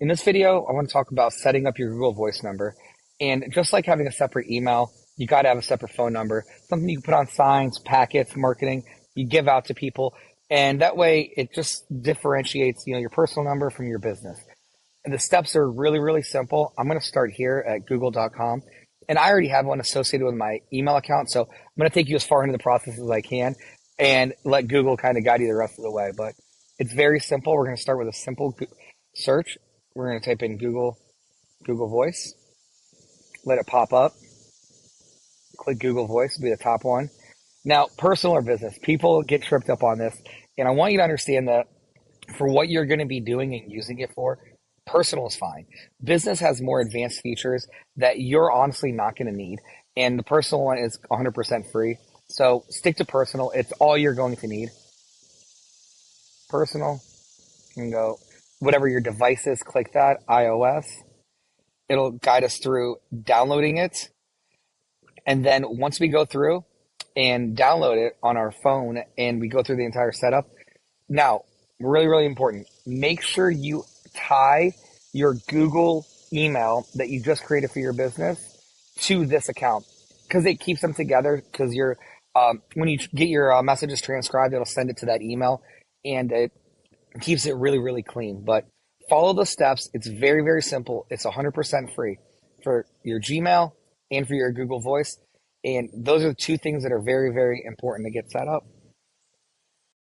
In this video, I want to talk about setting up your Google Voice number. And just like having a separate email, you got to have a separate phone number, something you can put on signs, packets, marketing, you give out to people. And that way it just differentiates, your personal number from your business. And the steps are really, really simple. I'm going to start here at google.com. And I already have one associated with my email account. So I'm going to take you as far into the process as I can and let Google kind of guide you the rest of the way. But it's very simple. We're going to start with a simple search. We're going to type in Google Voice, let it pop up, click Google Voice, will be the top one. Now, personal or business, people get tripped up on this, and I want you to understand that for what you're going to be doing and using it for, personal is fine. Business has more advanced features that you're honestly not going to need, and the personal one is 100% free. So stick to personal. It's all you're going to need. Personal, you can go whatever your device is, click that, iOS. It'll guide us through downloading it. And then once we go through and download it on our phone and we go through the entire setup, now, really, really important, make sure you tie your Google email that you just created for your business to this account because it keeps them together because when you get your messages transcribed, it'll send it to that email and it keeps it really, really clean. But follow the steps. It's very, very simple. It's 100% free for your Gmail and for your Google Voice. And those are the two things that are very, very important to get set up.